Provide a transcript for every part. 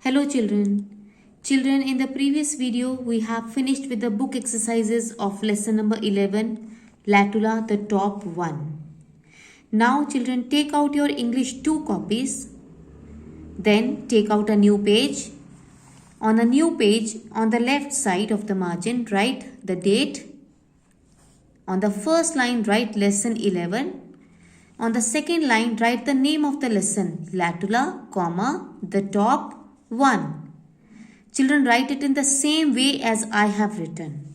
Hello children. Children, in the previous video we have finished with the book exercises of lesson number 11, Latula the top 1. Now children, take out your English 2 copies. Then take out a new page. On a new page, on the left side of the margin, write the date. On the first line, write lesson 11. On the second line, write the name of the lesson, Latula, the top 1. Children, write it in the same way as I have written.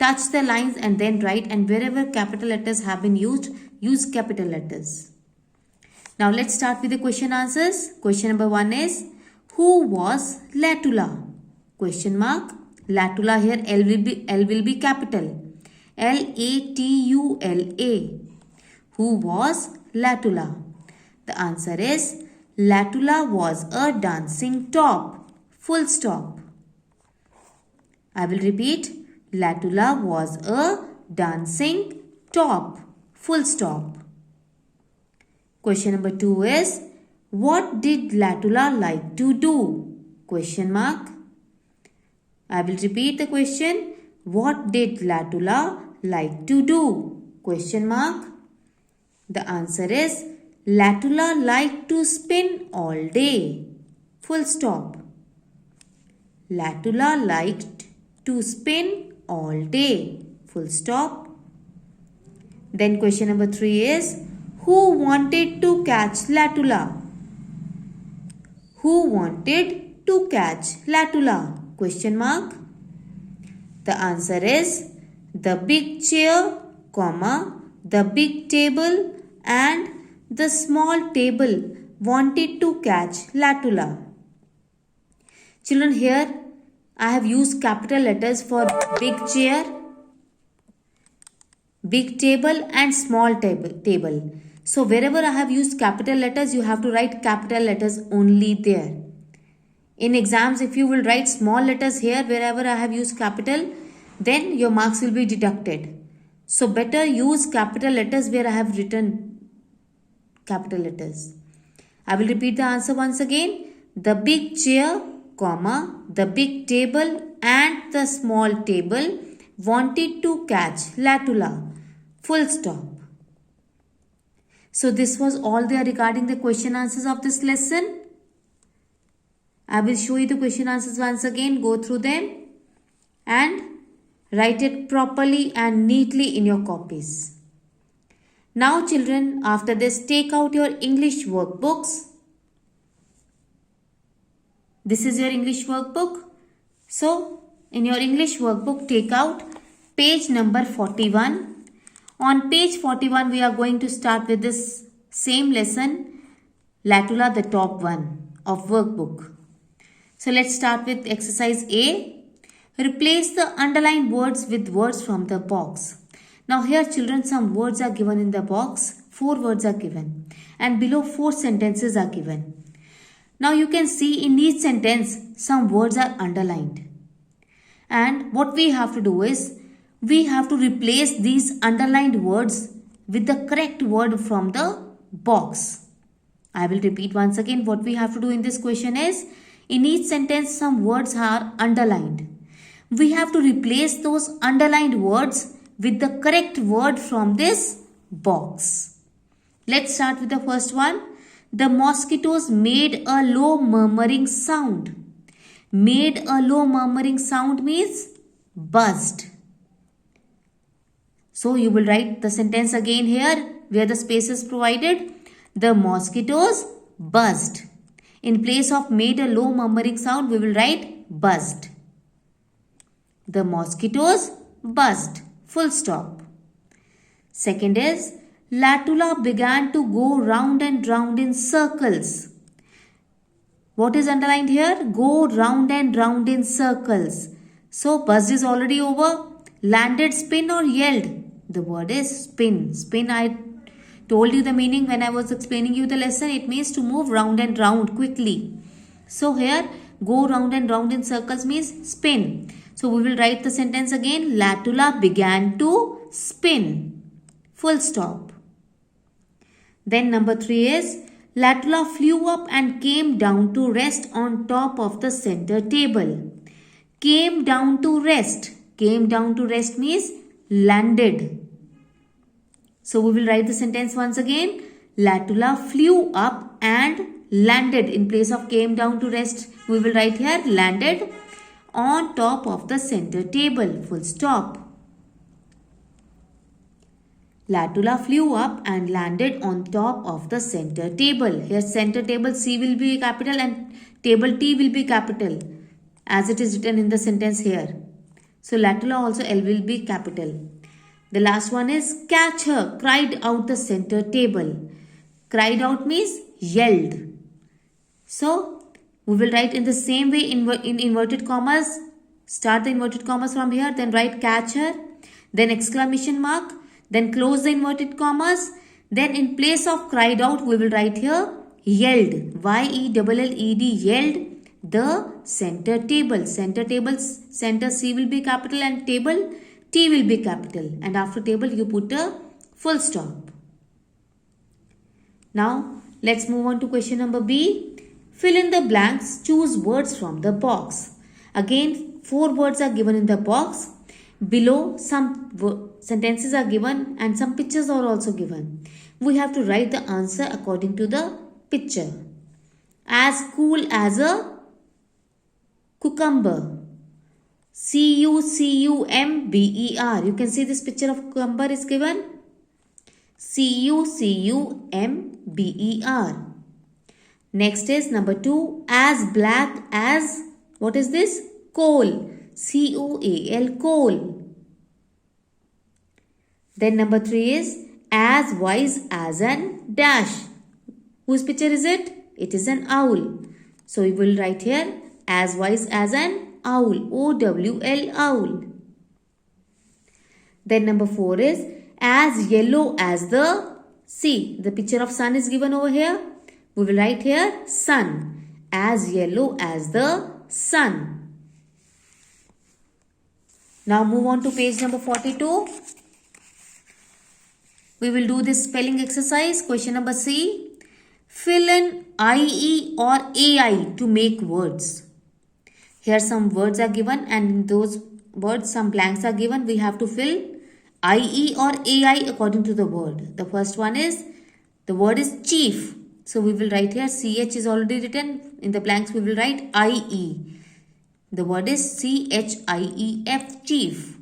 Touch the lines and then write, and wherever capital letters have been used, use capital letters. Now let's start with the question answers. Question number 1 is, who was Latula? Question mark. Latula here, L will be capital. Latula. Who was Latula? The answer is, Latula was a dancing top. Full stop. I will repeat. Latula was a dancing top. Full stop. Question number 2 is, what did Latula like to do? Question mark. I will repeat the question. What did Latula like to do? Question mark. The answer is, Latula liked to spin all day. Full stop. Latula liked to spin all day. Full stop. Then question number 3 is, who wanted to catch Latula? Who wanted to catch Latula? Question mark. The answer is, the big chair, the big table and the small table wanted to catch Latula. Children, here I have used capital letters for big chair, big table and small table. So wherever I have used capital letters, you have to write capital letters only there. In exams, if you will write small letters here, wherever I have used capital, then your marks will be deducted. So better use capital letters where I have written capital letters. I will repeat the answer once again. The big chair, the big table and the small table wanted to catch Latula. Full stop. So this was all there regarding the question answers of this lesson. I will show you the question answers once again. Go through them and write it properly and neatly in your copies. Now children, after this, take out your English workbooks. This is your English workbook. So, in your English workbook, take out page number 41. On page 41, we are going to start with this same lesson, Latula the top 1 of workbook. So, let's start with exercise A. Replace the underlined words with words from the box. Now here children, some words are given in the box. 4 words are given. And below 4 sentences are given. Now you can see in each sentence, some words are underlined. And what we have to do is, we have to replace these underlined words with the correct word from the box. I will repeat once again. What we have to do in this question is, in each sentence, some words are underlined. We have to replace those underlined words with the correct word from this box. Let's start with the first one. The mosquitoes made a low murmuring sound. Made a low murmuring sound means buzzed. So you will write the sentence again here where the space is provided. The mosquitoes buzzed. In place of made a low murmuring sound, we will write buzzed. The mosquitoes buzzed. Full stop. Second is, Latula began to go round and round in circles. What is underlined here? Go round and round in circles. So, buzzed is already over. Landed, spin or yelled? The word is spin. Spin, I told you the meaning when I was explaining you the lesson. It means to move round and round quickly. So, here, go round and round in circles means spin. So, we will write the sentence again. Latula began to spin. Full stop. Then number 3 is, Latula flew up and came down to rest on top of the center table. Came down to rest. Came down to rest means landed. So we will write the sentence once again. Latula flew up and landed. In place of came down to rest, we will write here landed on top of the center table. Full stop. Latula flew up and landed on top of the center table. Here center table C will be capital and table T will be capital as it is written in the sentence here. So Latula also L will be capital. The last one is catch her, cried out the center table. Cried out means yelled. So we will write in the same way in inverted commas. Start the inverted commas from here, then write catch her, then exclamation mark, then close the inverted commas. Then in place of cried out, we will write here yelled. Y-E-L-L-E-D, yelled the center table. Center table, center C will be capital and table T will be capital. And after table, you put a full stop. Now, let's move on to question number B. Fill in the blanks, choose words from the box. Again, 4 words are given in the box. Below, some sentences are given and some pictures are also given. We have to write the answer according to the picture. As cool as a cucumber. C-U-C-U-M-B-E-R. You can see this picture of cucumber is given. C-U-C-U-M-B-E-R. Next is number 2. As black as, what is this? Coal. C-O-A-L, coal. Then number 3 is as wise as an dash. Whose picture is it? It is an owl. So we will write here as wise as an owl. O-W-L, owl. Then number 4 is as yellow as the sea. The picture of sun is given over here. We will write here sun. As yellow as the sun. Now move on to page number 42. We will do this spelling exercise. Question number C. Fill in IE or AI to make words. Here some words are given and in those words some blanks are given. We have to fill IE or AI according to the word. The first one is, the word is chief. So we will write here CH is already written. In the blanks we will write IE. The word is C-H-I-E-F, chief.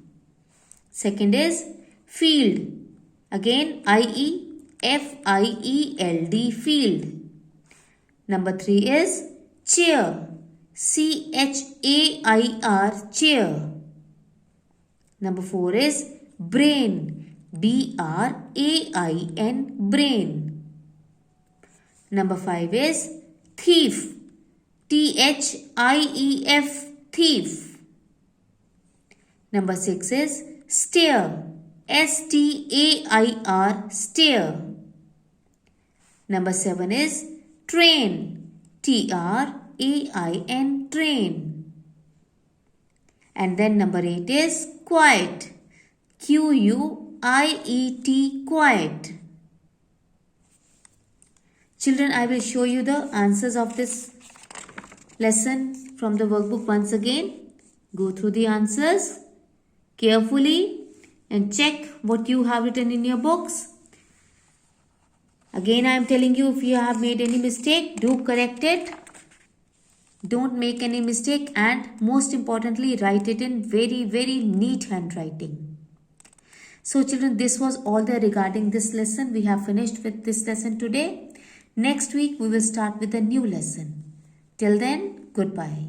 Second is field. Again I-E-F-I-E-L-D, field. Number 3 is chair. C-H-A-I-R, chair. Number 4 is brain. B-R-A-I-N, brain. Number 5 is thief. T-H-I-E-F, thief. Number 6 is stare. S-T-A-I-R, stare. Number 7 is train. T-R-A-I-N, train. And then number 8 is quiet. Q-U-I-E-T, quiet. Children, I will show you the answers of this lesson from the workbook once again. Go through the answers carefully and check what you have written in your books. Again, I am telling you, if you have made any mistake, do correct it. Don't make any mistake, and most importantly, write it in very, very neat handwriting. So children, this was all there regarding this lesson. We have finished with this lesson today. Next week, we will start with a new lesson. Till then, goodbye.